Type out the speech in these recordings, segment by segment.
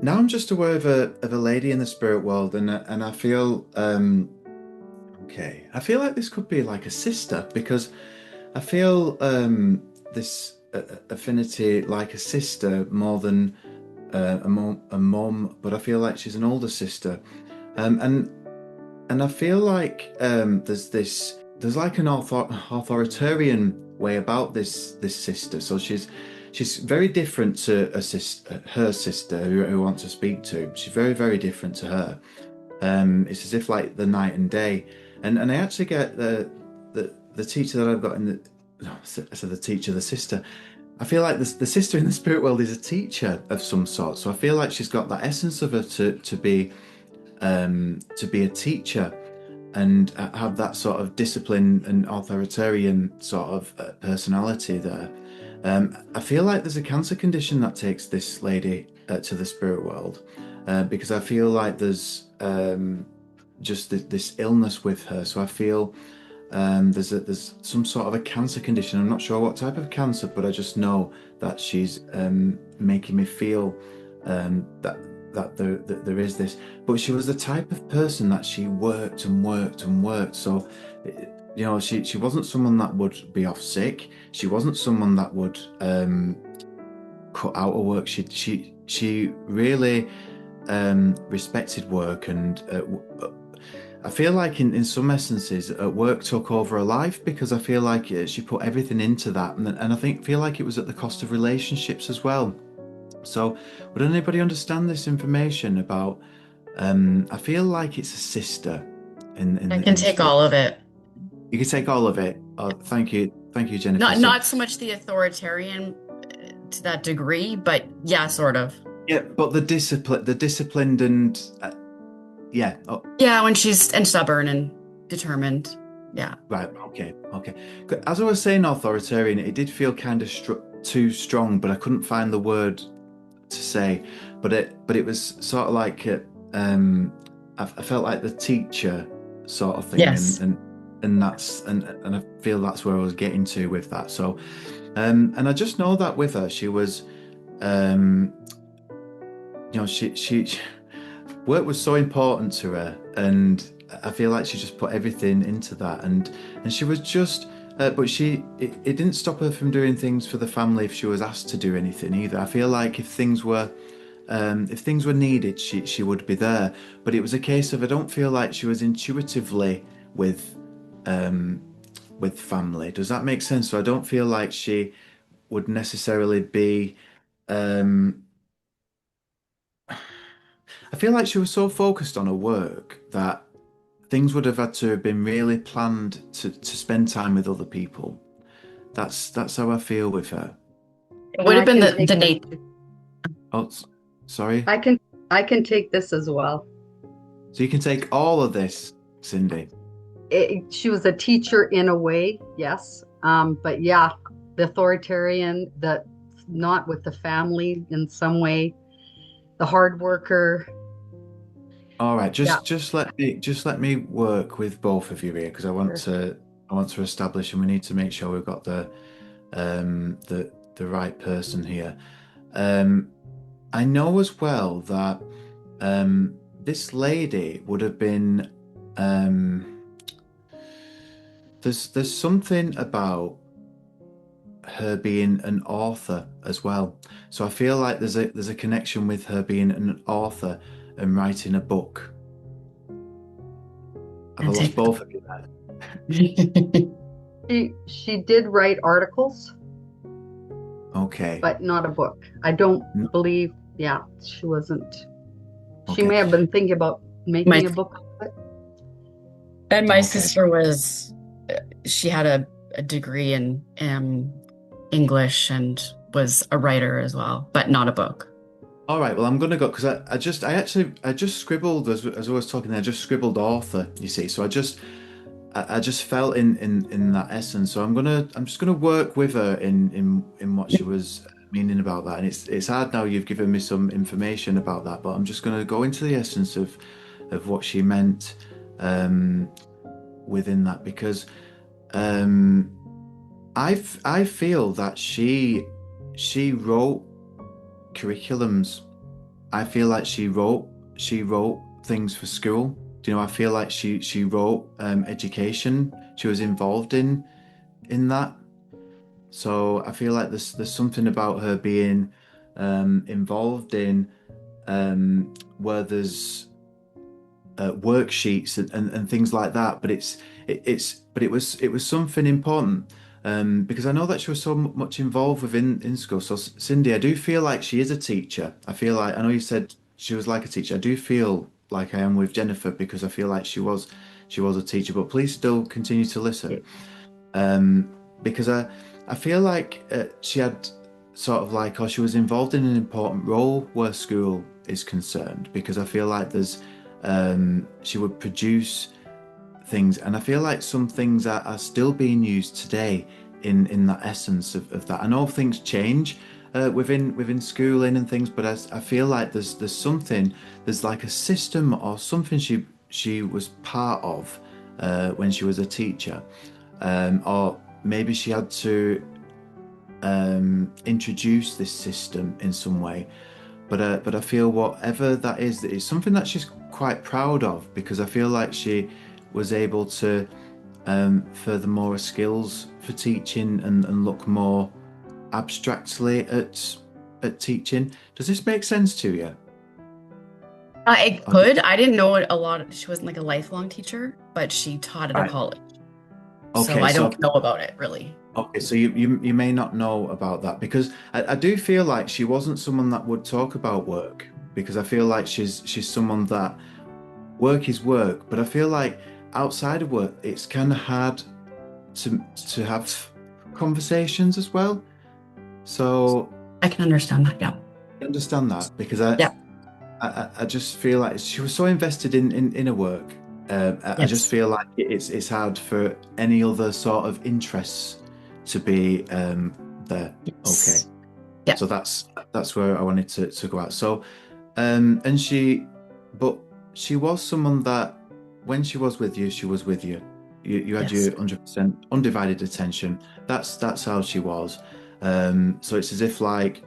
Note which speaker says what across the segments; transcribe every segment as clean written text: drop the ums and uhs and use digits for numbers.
Speaker 1: Now I'm just aware of a lady in the spirit world, and I feel okay. I feel like this could be like a sister because I feel this affinity like a sister more than a mom, but I feel like she's an older sister, um, and and I feel like there's like an authoritarian way about this sister. So she's very different to her sister who I want to speak to. She's very different to her. It's as if like the night and day. And I actually get the teacher that I've got in the no, so the teacher, the sister. I feel like the sister in the spirit world is a teacher of some sort. So I feel like she's got that essence of her to be a teacher and have that sort of discipline and authoritarian sort of personality there. I feel like there's a cancer condition that takes this lady to the spirit world because I feel like there's just this illness with her. So I feel there's some sort of a cancer condition. I'm not sure what type of cancer, but I just know that she's making me feel that there is this. But she was the type of person that she worked and worked and worked. So, she wasn't someone that would be off sick. She wasn't someone that would cut out of work. She really respected work and I feel like in some essences, work took over her life because I feel like she put everything into that, and I feel like it was at the cost of relationships as well. So, would anybody understand this information about? I feel like it's a sister
Speaker 2: I can
Speaker 1: in the
Speaker 2: take
Speaker 1: spirit.
Speaker 2: all of it.
Speaker 1: You can take all of it. Oh, thank you, Jennifer. So,
Speaker 2: Not so much the authoritarian to that degree, but yeah, sort of.
Speaker 1: yeah, but the disciplined, and yeah. Oh,
Speaker 2: Yeah, when she's and stubborn and determined. Yeah.
Speaker 1: right. Okay. Okay. As I was saying, authoritarian. It did feel kind of too strong, but I couldn't find the word to say, but it was sort of like I felt like the teacher sort of thing,
Speaker 2: Yes.
Speaker 1: and I feel that's where I was getting to with that. So, and I just know that with her, she was, um, she work was so important to her, and I feel like she just put everything into that, and she was just. But it didn't stop her from doing things for the family if she was asked to do anything either. I feel like if things were needed, she would be there. But it was a case of I don't feel like she was intuitively with um, with family. Does that make sense? So I don't feel like she would necessarily be. Um, I feel like she was so focused on her work that things would have had to have been really planned to spend time with other people. That's how I feel with her.
Speaker 2: It
Speaker 3: And
Speaker 2: would have
Speaker 3: I
Speaker 2: been
Speaker 3: can
Speaker 2: the
Speaker 3: take this.
Speaker 2: Nate.
Speaker 1: Oh, sorry.
Speaker 3: I can I can take this as well.
Speaker 1: So you can take all of this, Cindy.
Speaker 3: She was a teacher in a way, yes. But yeah, the authoritarian, the not with the family in some way, the hard worker.
Speaker 1: All right,
Speaker 3: Yeah,
Speaker 1: just let me work with both of you here because
Speaker 3: sure.
Speaker 1: I want to establish and we need to make sure we've got the right person here. Um, I know as well that this lady would have been um, there's something about her being an author as well. So I feel like there's a connection with her being an author and writing a book. Have I
Speaker 2: And
Speaker 1: lost
Speaker 2: take
Speaker 1: both of you there?
Speaker 2: that.
Speaker 3: She did write articles,
Speaker 1: Okay.
Speaker 3: but not a book. I don't
Speaker 1: No,
Speaker 3: believe, yeah, she wasn't. She
Speaker 1: okay.
Speaker 3: may have been thinking about
Speaker 2: My
Speaker 3: making a book of it.
Speaker 2: and my
Speaker 1: Okay.
Speaker 2: sister was she had a degree in English and was a writer as well, but not a book.
Speaker 1: All right. Well, I'm gonna go because I just scribbled as I was talking there. I just scribbled author. You see, so I just felt in that essence. So I'm just gonna work with her in what she was meaning about that. And it's hard now. You've given me some information about that, but I'm just gonna go into the essence of what she meant um, within that because um, I feel that she wrote curriculums I feel like she wrote things for school. Do you know? I feel like she wrote education. She was involved in that. So I feel like there's something about her being involved in where there's worksheets and things like that. But it was something important because I know that she was so much involved within school. So Cindy, I do feel like she is a teacher. I feel like I know you said she was like a teacher. I do feel like I am with Jennifer because I feel like she was a teacher. But please still continue to listen um, because I feel like she had sort of like, or she was involved in an important role where school is concerned, because I feel like she would produce things, and I feel like some things are still being used today in that essence of that. I know things change within schooling and things, but I feel like there's like a system or something she was part of when she was a teacher, or maybe she had to introduce this system in some way. But I feel whatever that is, it's something that she's quite proud of, because I feel like she was able to furthermore skills for teaching and look more abstractly at teaching. Does this make sense to you?
Speaker 2: It
Speaker 1: Okay.
Speaker 2: could. I didn't know a lot. She wasn't like a lifelong teacher, but she taught at a
Speaker 1: Right.
Speaker 2: college. So
Speaker 1: Okay,
Speaker 2: I
Speaker 1: so
Speaker 2: don't know about it really.
Speaker 1: okay, so you may not know about that, because I do feel like she wasn't someone that would talk about work, because I feel like she's someone that work is work, but I feel like outside of work it's kind of hard to have conversations as well. So
Speaker 2: I can understand that. Yeah.
Speaker 1: I understand that, because I
Speaker 2: Yeah.
Speaker 1: I just feel like she was so invested in her work. I just
Speaker 2: Yes.
Speaker 1: feel like it's hard for any other sort of interests to be there. Okay,
Speaker 2: Yes. Yeah.
Speaker 1: so that's where I wanted to go out. So, and but she was someone that when she was with you, she was with you. You had
Speaker 2: Yes.
Speaker 1: your 100% undivided attention. That's how she was. So it's as if like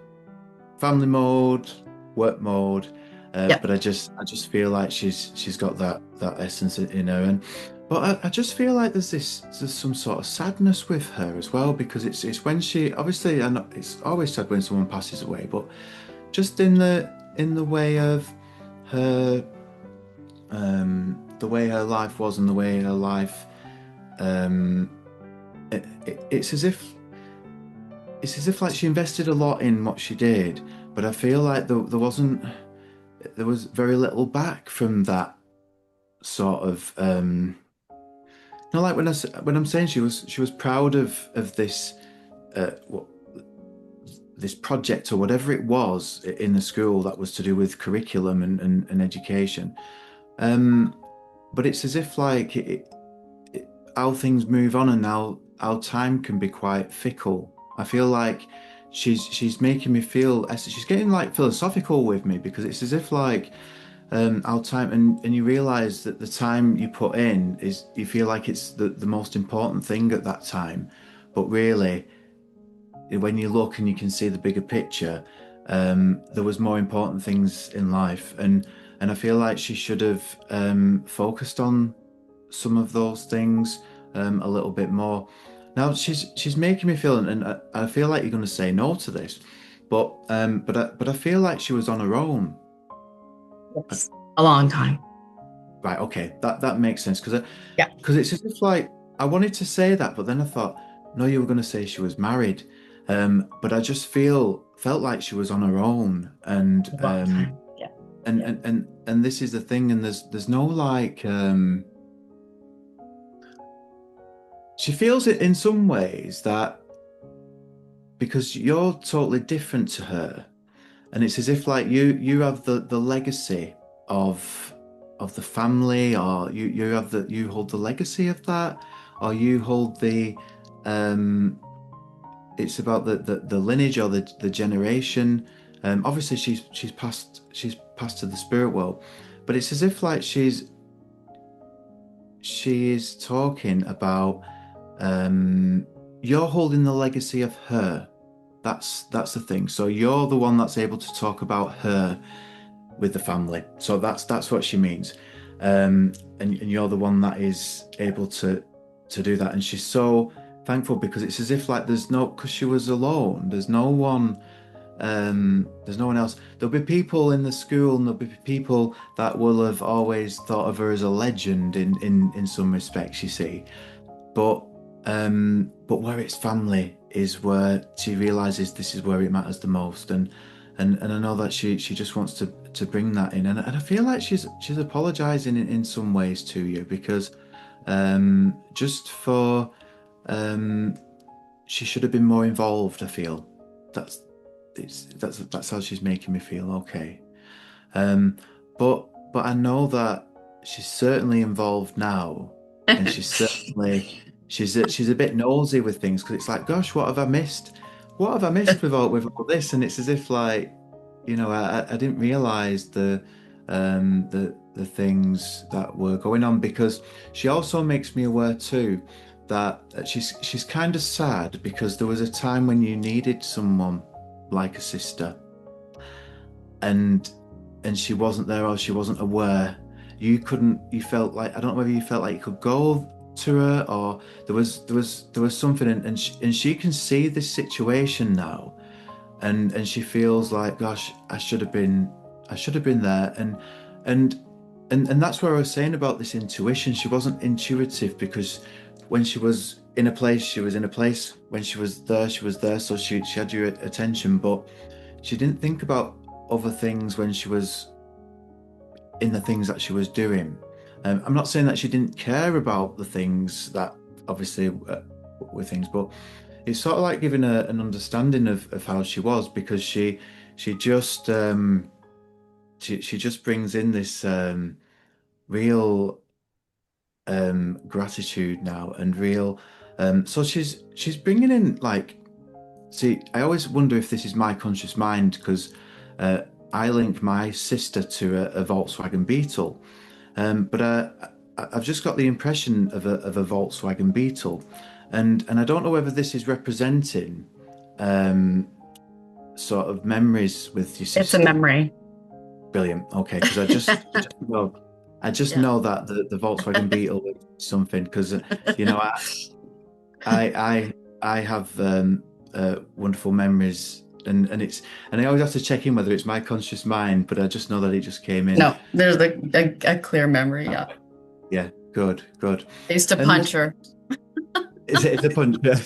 Speaker 1: family mode, work mode.
Speaker 2: Yeah.
Speaker 1: But I just feel like she's got that essence in her, and but I just feel like there's some sort of sadness with her as well, because it's when she obviously, and it's always sad when someone passes away, but just in the way of her the way her life was, and the way her life um it's as if like she invested a lot in what she did, but I feel like there was very little back from that sort of like when I'm saying she was proud of this what this project or whatever it was in the school that was to do with curriculum and education. um but it's as if like how things move on, and how time can be quite fickle. I feel like she's making me feel, she's getting like philosophical with me, because it's as if like our time, and you realize that the time you put in is, you feel like it's the most important thing at that time, but really when you look and you can see the bigger picture, there was more important things in life, and I feel like she should have focused on some of those things a little bit more. Now she's making me feel, and I feel like you're going to say no to this, but I feel like she was on her own.
Speaker 2: Yes. A long time.
Speaker 1: Right, okay, that makes sense, because
Speaker 2: Yeah.
Speaker 1: it's as if like I wanted to say that, but then I thought, no, you were going to say she was married, but I just felt like she was on her own, and
Speaker 2: A long time. Yeah.
Speaker 1: and
Speaker 2: Yeah.
Speaker 1: and and this is the thing, and there's no like she feels it in some ways, that because you're totally different to her, and it's as if like you have the legacy of the family, or you hold the legacy of that, or you hold the um it's about the lineage, or the generation. Obviously she's passed to the spirit world, but it's as if like she is talking about you're holding the legacy of her. That's the thing. So you're the one that's able to talk about her, with the family. So that's what she means. And you're the one that is able to do that. And she's so thankful because it's as if like because she was alone. There's no one else. There'll be people in the school, and there'll be people that will have always thought of her as a legend in some respects, you see. But where it's family is where she realizes this is where it matters the most, and I know that she just wants to bring that in, and I feel like she's apologizing in some ways to you because just for she should have been more involved. I feel that's that's how she's making me feel. Okay, um, but I know that she's certainly involved now, and she's a bit nosy with things because it's like, gosh, what have I missed? What have I missed with all this? And it's as if like, I didn't realize the things that were going on because she also makes me aware too that she's kind of sad because there was a time when you needed someone like a sister and she wasn't there or she wasn't aware. You felt like, I don't know whether you felt like you could go to her or there was something, and she can see this situation now, and she feels like, gosh, I should have been there, and and that's where I was saying about this intuition. She wasn't intuitive because when she was in a place, she was in a place. When she was there, she was there. So she had your attention, but she didn't think about other things when she was in the things that she was doing. I'm not saying that she didn't care about the things that obviously were things, but it's sort of like giving her an understanding of how she was because she just she just brings in this real gratitude now and real so she's bringing in like, see, I always wonder if this is my conscious mind because I link my sister to a Volkswagen Beetle, but I've just got the impression of a Volkswagen Beetle, and I don't know whether this is representing sort of memories with your sister.
Speaker 2: It's a memory.
Speaker 1: Brilliant. Okay, because I just know that the Volkswagen Beetle is something because I have wonderful memories. And I always have to check in whether it's my conscious mind, but I just know that it just came in.
Speaker 2: No, there's a clear memory. Yeah.
Speaker 1: Yeah. Good.
Speaker 2: I used to punch her.
Speaker 1: It's a punch. Yeah.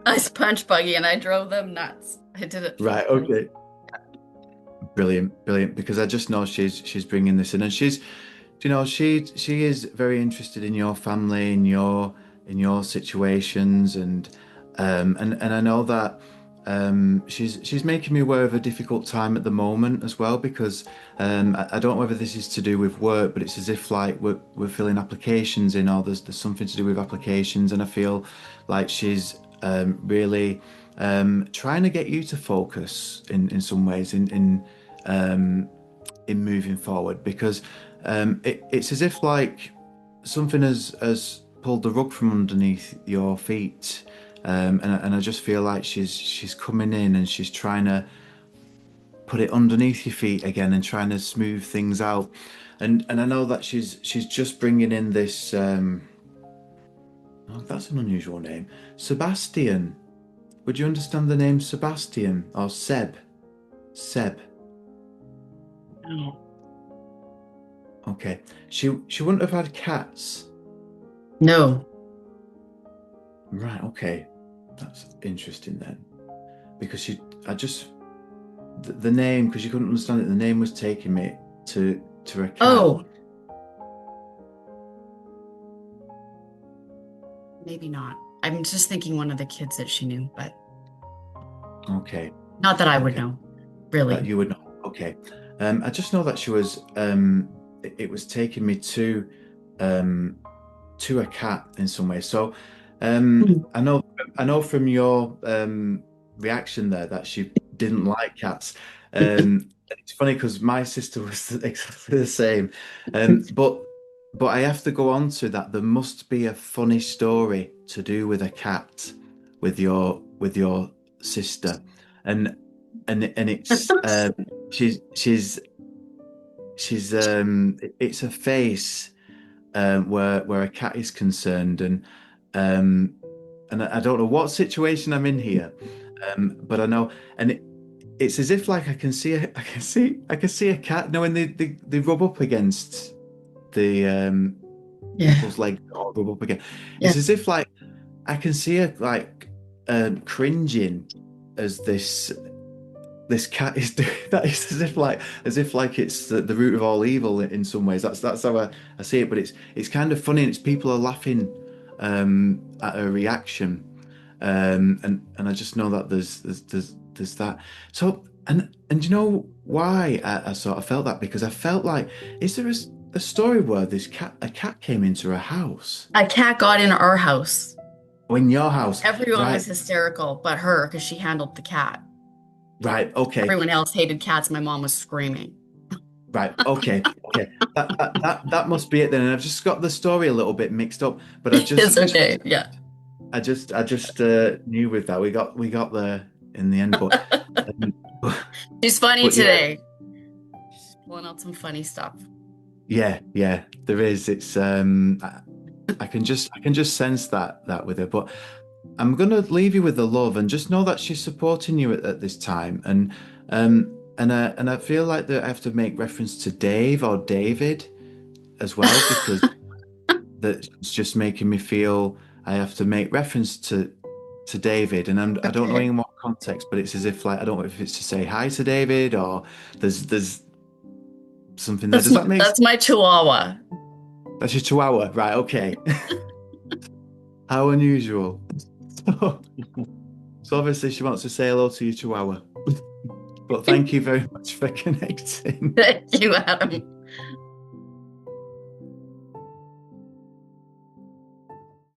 Speaker 2: I used to punch Buggy, and I drove them nuts. I did it.
Speaker 1: Right. Okay. Brilliant. Because I just know she's bringing this in, and she is very interested in your family, in your situations, and I know that. She's making me aware of a difficult time at the moment as well because I don't know whether this is to do with work, but it's as if like we're filling applications in, or there's something to do with applications, and I feel like she's really trying to get you to focus in some ways in moving forward because it's as if like something has pulled the rug from underneath your feet. And I just feel like she's coming in and she's trying to put it underneath your feet again and trying to smooth things out. And I know that she's just bringing in this. Oh, that's an unusual name, Sebastian. Would you understand the name Sebastian or Seb? Seb.
Speaker 2: No.
Speaker 1: Okay. She wouldn't have had cats.
Speaker 2: No.
Speaker 1: Right. Okay. That's interesting then, because the name, because you couldn't understand it, the name was taking me to a cat.
Speaker 2: Oh, maybe not. I'm just thinking one of the kids that she knew, but
Speaker 1: Okay.
Speaker 2: not that I would
Speaker 1: Okay.
Speaker 2: know, really.
Speaker 1: You would know. Okay. I just know that she was. It was taking me to a cat in some way. So, I know from your reaction there that she didn't like cats. It's funny because my sister was exactly the same. But I have to go on to that. There must be a funny story to do with a cat with your sister, and it's she's she's it's a face where a cat is concerned, um, and I don't know what situation I'm in here, but I know, and it's as if like I can see a cat. No, when they rub up against the
Speaker 2: Yeah.
Speaker 1: people's legs or rub up again.
Speaker 2: Yeah.
Speaker 1: It's as if like I can see her like cringing as this cat is doing that. Is as if like it's the root of all evil in some ways. That's how I see it. But it's kind of funny, and it's people are laughing at her reaction, and I just know that there's that. So and you know why I sort of felt that, because I felt like, is there a story where a cat came into a house,
Speaker 2: A cat got in our house.
Speaker 1: or in your house?
Speaker 2: Everyone
Speaker 1: Right,
Speaker 2: was hysterical, but her, because she handled the cat.
Speaker 1: right, okay.
Speaker 2: Everyone else hated cats. My mom was screaming.
Speaker 1: Right. Okay. Okay. That must be it then. And I've just got the story a little bit mixed up, but
Speaker 2: It's okay. Yeah.
Speaker 1: I just knew with that we got there in the end.
Speaker 2: She's funny
Speaker 1: But yeah.
Speaker 2: today. She's pulling out some funny stuff.
Speaker 1: Yeah, there is. It's I can just sense that with her. But I'm gonna leave you with the love, and just know that she's supporting you at this time. And I feel like that I have to make reference to Dave or David as well, because that's just making me feel I have to make reference to David, and I don't know
Speaker 2: Okay.
Speaker 1: any more context, but it's as if like I don't know if it's to say hi to David, or there's something there. Does that make
Speaker 2: That's my chihuahua.
Speaker 1: That's your chihuahua, right? Okay. How unusual. So obviously she wants to say hello to your chihuahua. But thank you very much for connecting.
Speaker 2: Thank you, Adam.